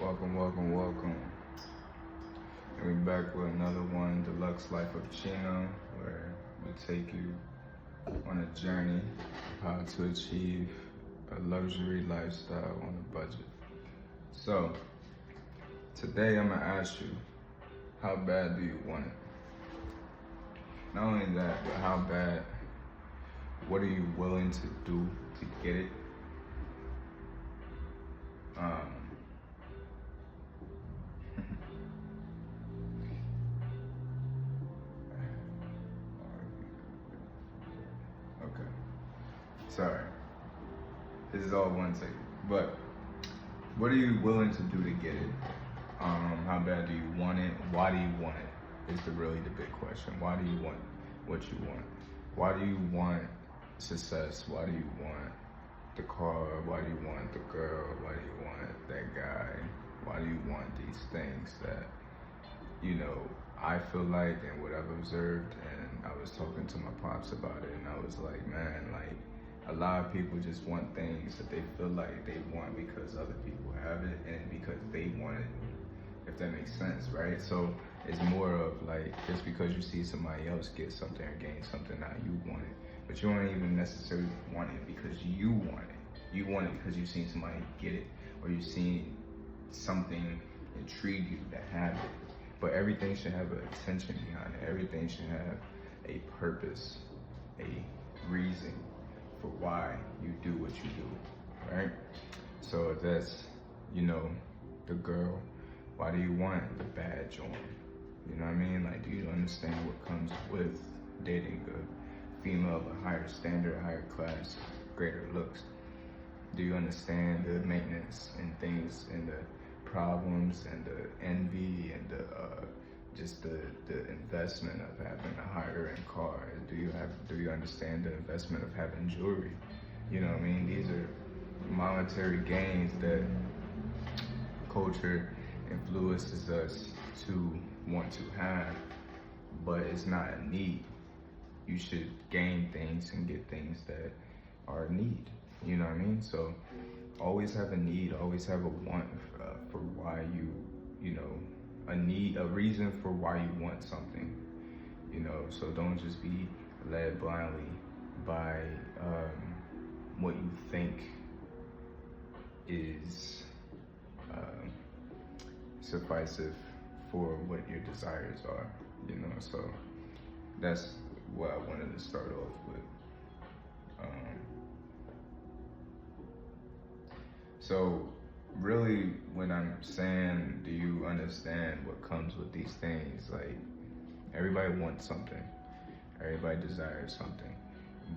Welcome, welcome, welcome. And we're back with another one, Deluxe Life of Chino, where we take you on a journey of how to achieve a luxury lifestyle on a budget. So, today I'm gonna ask you, how bad do you want it? Not only that, but how bad, what are you willing to do to get it? Um, okay, sorry. This is all one take. But what are you willing to do to get it? How bad do you want it? Why do you want it? Is really the big question. Why do you want what you want? Why do you want success? Why do you want the car? Why do you want the girl? Why do you want that guy? Why do you want these things that, I feel like, and what I've observed, and I was talking to my pops about it, and I was like, man, like, a lot of people just want things that they feel like they want because other people have it and because they want it, if that makes sense, right? So it's more of like, just because you see somebody else get something or gain something, now you want it. But you don't even necessarily want it because you want it. You want it because you've seen somebody get it, or you've seen something intrigue you that have it. But everything should have an intention behind it. Everything should have a purpose, a reason for why you do what you do, right? So if that's, the girl, why do you want the badge on? You know what I mean? Like, do you understand what comes with dating a female of a higher standard, a higher class, greater looks? Do you understand the maintenance and things and the problems and the envy and the just the investment of having a higher end car? Do you understand the investment of having jewelry? You know what I mean? These are monetary gains that culture influences us to want to have, but it's not a need. You should gain things and get things that are a need. You know what I mean? So always have a need, always have a want for why a reason for why you want something. So don't just be led blindly by what you think is sufficient for what your desires are. So that's what I wanted to start off with. So really, when I'm saying, do you understand what comes with these things? Like, everybody wants something. Everybody desires something.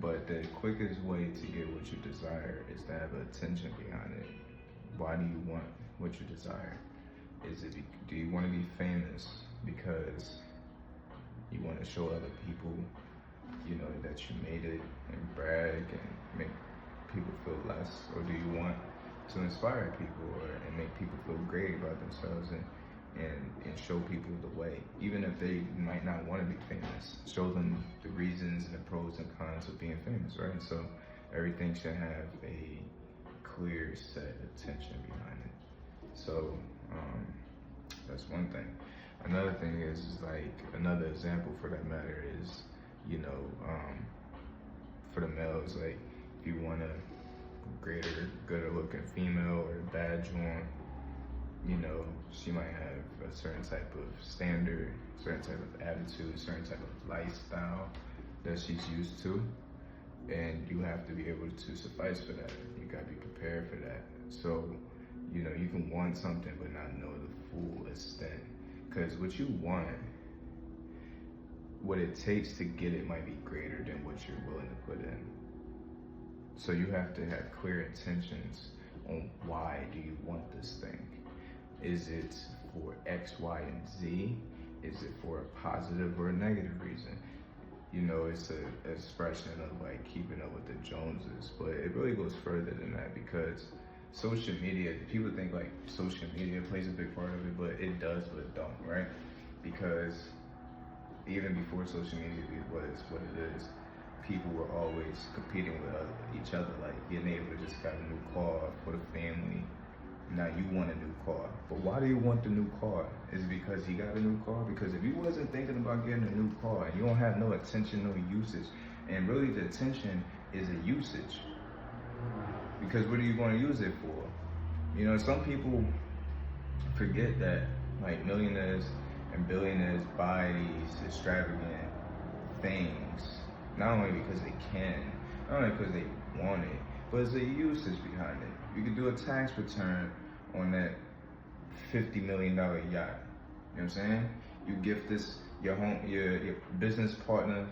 But the quickest way to get what you desire is to have attention behind it. Why do you want what you desire? Do you want to be famous because you want to show other people, that you made it and brag and make people feel less? Or do you want to inspire people and make people feel great about themselves and show people the way, even if they might not want to be famous? Show them the reasons and the pros and cons of being famous, right? So everything should have a clear set attention behind it. So that's one thing. Another thing is like, another example for that matter is, for the males, like, if you want a gooder looking female or a badge on, she might have a certain type of standard, certain type of attitude, certain type of lifestyle that she's used to. And you have to be able to suffice for that. You gotta be prepared for that. So, you can want something but not know the full extent. Because what you want, what it takes to get it might be greater than what you're willing to put in. So you have to have clear intentions on why do you want this thing. Is it for X, Y, and Z? Is it for a positive or a negative reason? It's an expression of like keeping up with the Joneses, but it really goes further than that, because social media, people think like social media plays a big part of it, but it does, but it don't, right? Because even before social media was what it is, people were always competing with each other, like being able to just have a new car for the family, Now you want a new car. But why do you want the new car? Is it because he got a new car? Because if you wasn't thinking about getting a new car and you don't have no attention, no usage, and really the attention is a usage. Because what are you going to use it for? You know, some people forget that like millionaires and billionaires buy these extravagant things, not only because they can, not only because they want it, but there's a usage behind it. You could do a tax return on that $50 million yacht. You know what I'm saying? You gift this your business partner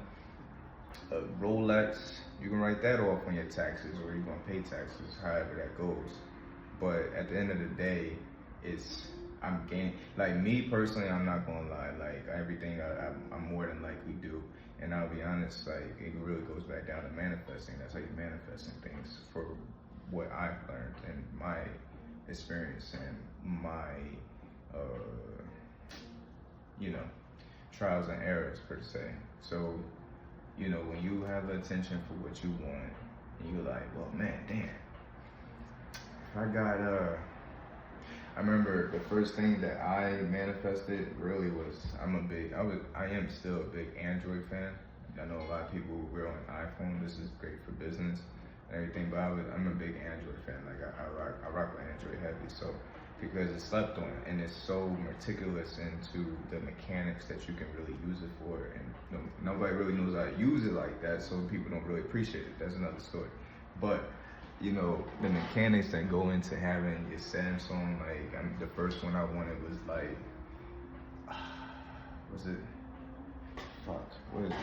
a Rolex. You can write that off on your taxes, or you're gonna pay taxes, however that goes. But at the end of the day, I'm gaining. Like me personally, I'm not gonna lie. Like everything I'm more than likely do. And I'll be honest, like it really goes back down to manifesting. That's how you manifesting things for what I've learned and my experience and my, trials and errors per se. So, when you have attention for what you want, and you're like, well, man, damn. If I remember the first thing that I manifested really was, I am still a big Android fan. I know a lot of people who are on iPhone, this is great for business and everything, but I'm a big Android fan. Like I rock with Android heavy, so because it's slept on and it's so meticulous into the mechanics that you can really use it for, and nobody really knows how to use it like that, so people don't really appreciate it. That's another story. But the mechanics that go into having your Samsung, like the first one I wanted was like, was it? Fuck, what is it?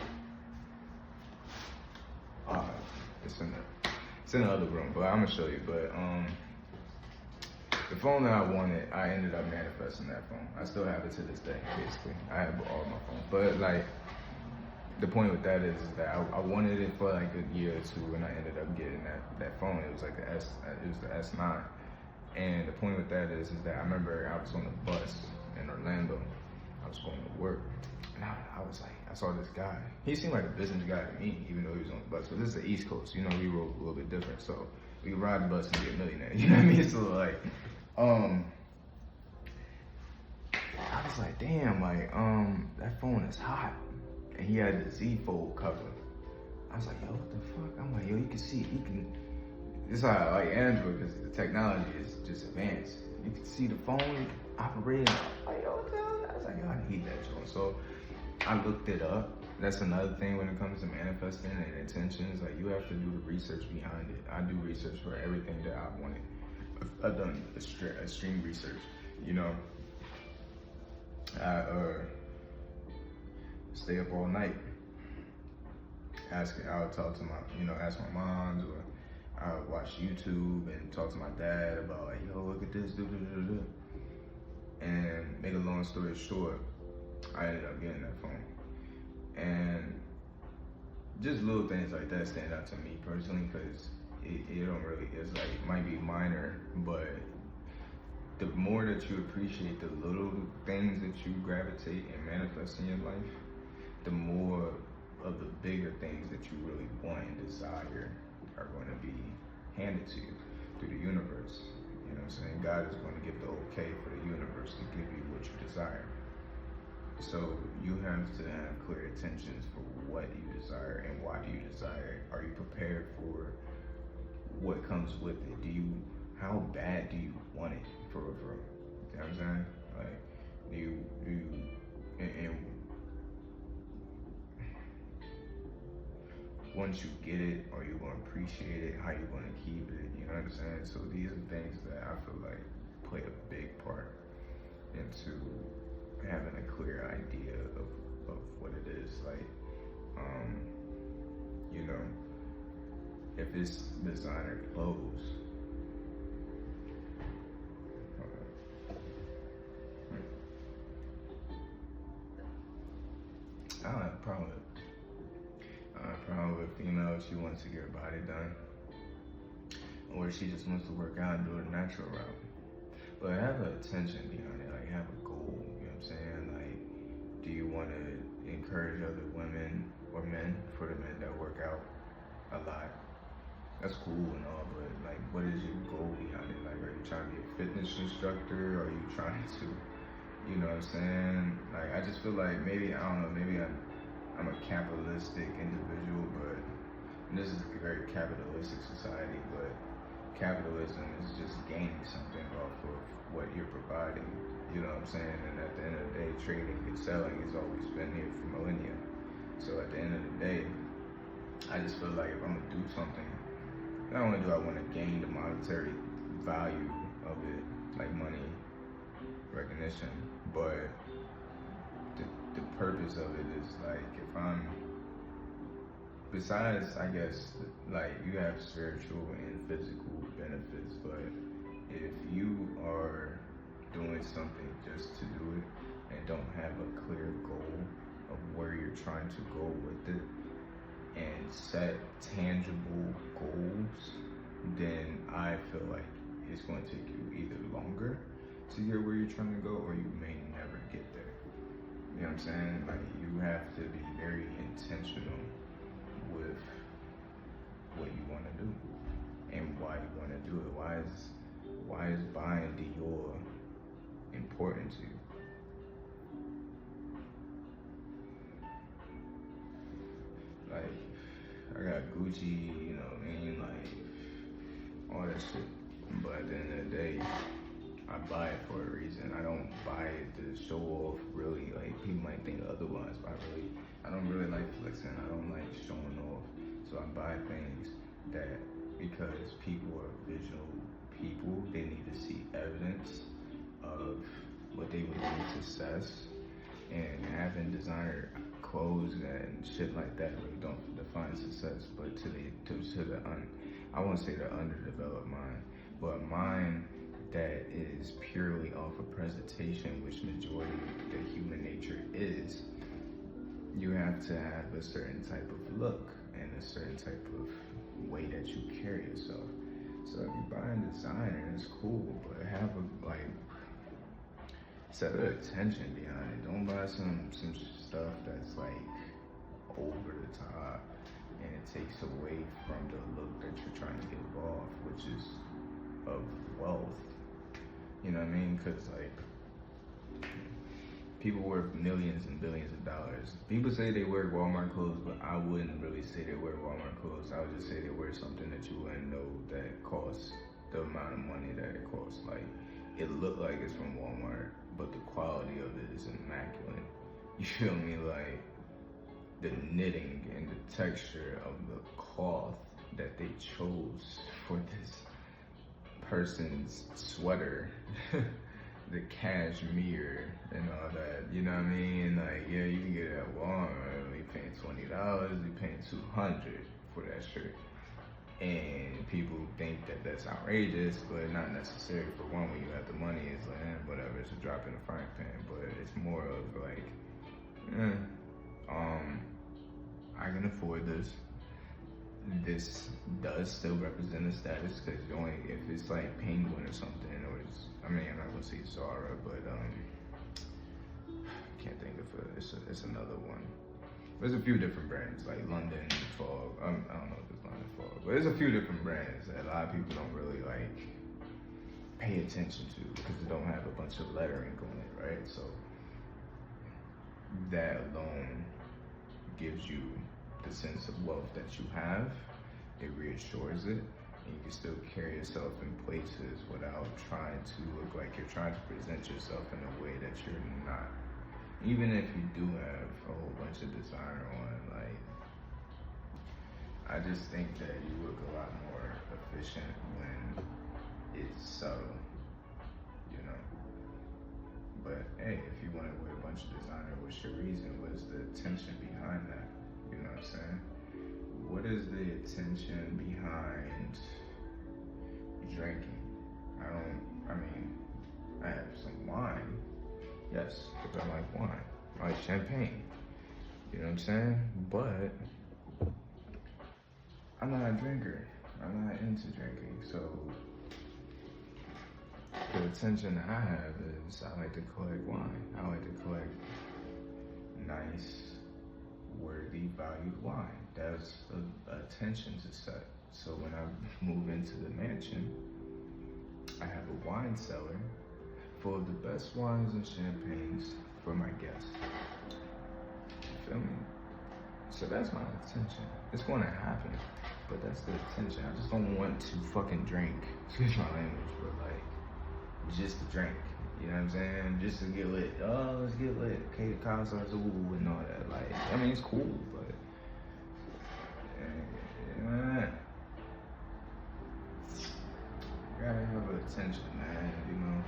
It's in the other room, but I'm gonna show you. But the phone that I wanted, I ended up manifesting that phone. I still have it to this day, basically. I have all my phones, but like the point with that is that I wanted it for like a year or two, and I ended up getting that phone. It was like it was the S9. And the point with that is that I remember I was on the bus in Orlando. I was going to work, and I was like, I saw this guy. He seemed like a business guy to me, even though he was on the bus. But this is the East Coast, we roll a little bit different. So we could ride the bus and be a millionaire. You know what I mean? So like, I was like, damn, like, that phone is hot. And he had the Z Fold cover. I was like, yo, what the fuck? I'm like, yo, you can see, this is how I like Android, because the technology is just advanced. You can see the phone operating. I'm like, yo, what the hell? I was like, yo, I need that joint. So I looked it up. That's another thing when it comes to manifesting and intentions. Like, you have to do the research behind it. I do research for everything that I wanted. I've done extreme research, I stay up all night. I'll talk to ask my moms, or I'll watch YouTube and talk to my dad about like, yo, look at this, And make a long story short, I ended up getting that phone. And just little things like that stand out to me personally, because it's like, it might be minor, but the more that you appreciate the little things that you gravitate and manifest in your life, the more of the bigger things that you really want and desire are going to be handed to you through the universe. You know what I'm saying? God is going to give the okay for the universe to give you what you desire. So you have to have clear intentions for what you desire and why do you desire it. Are you prepared for what comes with it? How bad do you want it for real? You know what I'm saying? Like, and once you get it, are you going to appreciate it? How you going to keep it? You know what I'm saying? So these are things that I feel like play a big part into having a clear idea of what it is. Like, if it's designer clothes, I don't have a problem with a female if she wants to get her body done, or she just wants to work out and do a natural route. But have an intention behind it, like have a goal, you know what I'm saying? Like, do you want to encourage other women or men, for the men that work out a lot, that's cool and all, but like, what is your goal behind it? Like, are you trying to be a fitness instructor? Or are you trying to, you know what I'm saying? Like, I just feel like maybe, I don't know, maybe I'm a capitalistic individual, but this is a very capitalistic society, but capitalism is just gaining something off of what you're providing, you know what I'm saying? And at the end of the day, trading and selling has always been here for millennia. So at the end of the day, I just feel like if I'm gonna do something, not only do I want to gain the monetary value of it, like money, recognition, but the purpose of it is like, if I'm, besides, I guess, like, you have spiritual and physical benefits, but if you are doing something just to do it and don't have a clear goal of where you're trying to go with it and set tangible goals, then I feel like it's going to take you either longer to get where you're trying to go, or you may never get there. You know what I'm saying? Like, you have to be very intentional with what you want to do and why you want to do it. Why is buying Dior important to you? Like, I got Gucci, you know what I mean? Like, all that shit. But at the end of the day, I buy it for a reason. I don't buy it to show off, really. Like, people might think otherwise, but I don't really like flexing. I don't like showing off. So I buy things that, because people are visual people, they need to see evidence of what they would deem success. And having designer clothes and shit like that really don't define success. But to the I won't say the underdeveloped mind, but mind that is purely off of presentation, which majority of the human nature is, you have to have a certain type of look and a certain type of way that you carry yourself. So if you're buying designer, it's cool, but have a, like, set an attention behind it. Don't buy some stuff that's like over the top and it takes away from the look that you're trying to give off, which is of wealth. You know what I mean? Because, like, people worth millions and billions of dollars. People say they wear Walmart clothes, but I wouldn't really say they wear Walmart clothes. I would just say they wear something that you wouldn't know that costs the amount of money that it costs. Like, it looked like it's from Walmart, but the quality of it is immaculate. You feel me? Like, the knitting and the texture of the cloth that they chose for this person's sweater, the cashmere and all that, you know what I mean? Like, yeah, you can get it at Walmart, you paying $20, you paying $200 for that shirt. And people think that that's outrageous, but not necessary. For one, when you have the money, it's like, whatever, it's a drop in the frying pan. But it's more of like, I can afford this. This does still represent a status, because if it's like Penguin or something, or it's, I mean, I'm not gonna say Zara, but I can't think of it. It's another one. There's a few different brands, like London Fog. I don't know if it's London Fog, but there's a few different brands that a lot of people don't really like pay attention to, because they don't have a bunch of lettering on it, right? So that alone gives you the sense of wealth that you have. It reassures it, and you can still carry yourself in places without trying to look like you're trying to present yourself in a way that you're not. Even if you do have a whole bunch of designer on, like, I just think that you look a lot more efficient when it's subtle, you know? But hey, if you want to wear a bunch of designer, what's your reason? What's the intention behind that? You know what I'm saying? What is the intention behind drinking? I have some wine, yes, because I like wine. I like champagne, you know what I'm saying? But I'm not a drinker. I'm not into drinking, so the attention I have is I like to collect wine. I like to collect nice, worthy, valued wine. That's the attention to set. So when I move into the mansion, I have a wine cellar full of the best wines and champagnes for my guests. You feel me? So that's my intention. It's gonna happen, but that's the intention. I just don't want to fucking drink, excuse my language, but like, just to drink. You know what I'm saying? Just to get lit. Oh, let's get lit. Okay, the concerts, ooh, and all that. Like, I mean, it's cool, but yeah, gotta have attention, man. You know,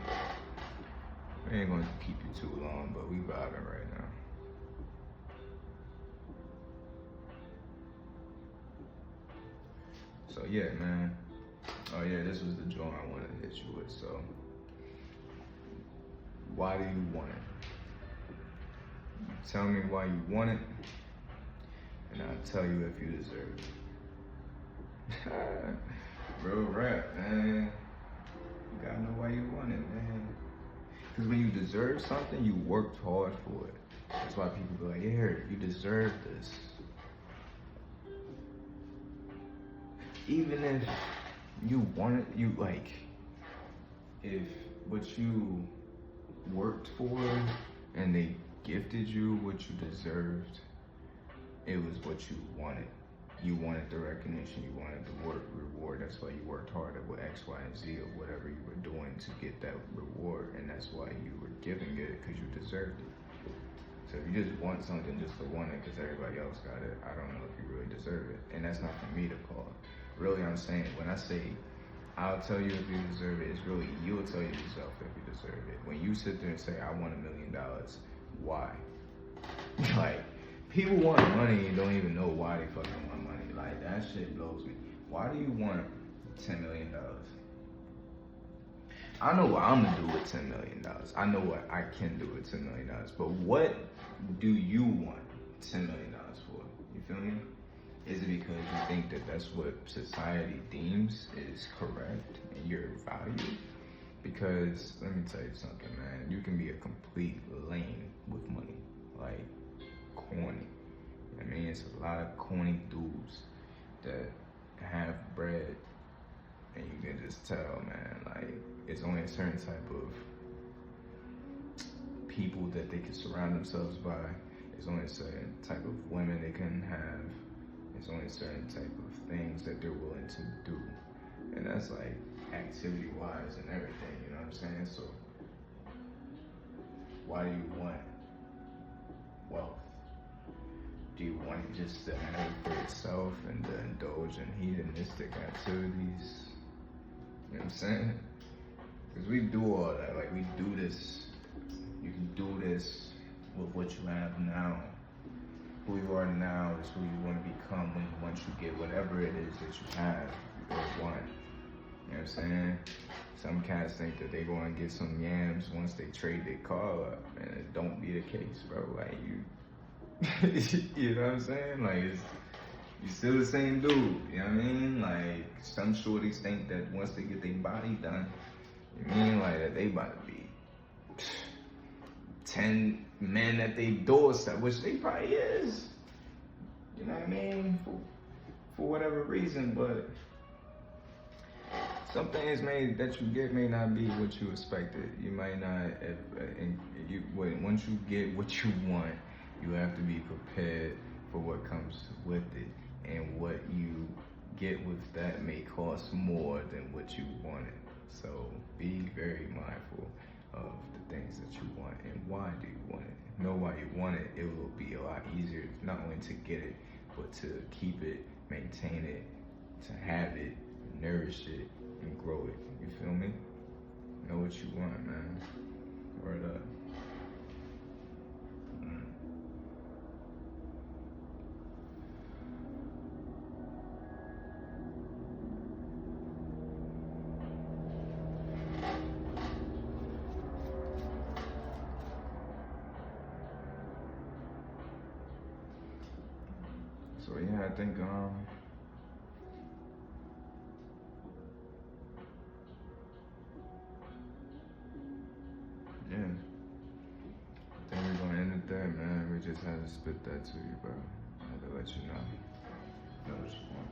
we ain't gonna keep you too long, but we vibing right now. So yeah, man. Oh yeah, this was the joint I wanted to hit you with. So, why do you want it? Tell me why you want it, and I'll tell you if you deserve it. Real rap, man. You gotta know why you want it, man. Because when you deserve something, you worked hard for it. That's why people go like, yeah, you deserve this. Even if you want it, you like, if what you worked for and they gifted you what you deserved, it was what you wanted. You wanted the recognition, you wanted the reward. That's why you worked hard at what X, Y, and Z of whatever you were doing to get that reward, and that's why you were giving it, because you deserved it. So if you just want something just to want it because everybody else got it, I don't know if you really deserve it. And that's not for me to call. Really, I'm saying, when I say I'll tell you if you deserve it, it's really you'll tell yourself if you deserve it. When you sit there and say, I want $1 million, why? Like, people want money and don't even know why they fucking want money. Like, that shit blows me. Why do you want $10 million? I know what I'm gonna do with $10 million. I know what I can do with $10 million. But what do you want $10 million for? You feel me? Is it because you think that that's what society deems is correct and your value? Because let me tell you something, man. You can be a complete lame with money, like corny. I mean, it's a lot of corny dudes that have bread, and you can just tell, man. Like, it's only a certain type of people that they can surround themselves by. There's only a certain type of women they can have. There's only a certain type of things that they're willing to do. And that's like activity-wise and everything, you know what I'm saying? So, why do you want wealth? Do you want it just to have it for yourself and to indulge in hedonistic activities? You know what I'm saying? Because we do all that. Like, we do this. You can do this with what you have now. Who you are now is who you want to become once you get whatever it is that you have or want. You know what I'm saying? Some cats think that they're going to get some yams once they trade their car up, and it don't be the case, bro. Like, you know what I'm saying? Like, you still the same dude, you know what I mean? Like, some shorties think that once they get their body done, you mean like that they about to be 10 men at their doorstep, which they probably is. You know what I mean? For whatever reason, but some things that you get may not be what you expected. You might not, once you get what you want, you have to be prepared for what comes with it. And what you get with that may cost more than what you wanted. So be very mindful of the things that you want and why do you want it. Know why you want it. It will be a lot easier not only to get it, but to keep it, maintain it, to have it, nourish it, and grow it. You feel me? Know what you want, man. Word up. So yeah, I think yeah. I think we're gonna end it there, man. We just had to spit that to you, bro. I had to let you know. Know what you want.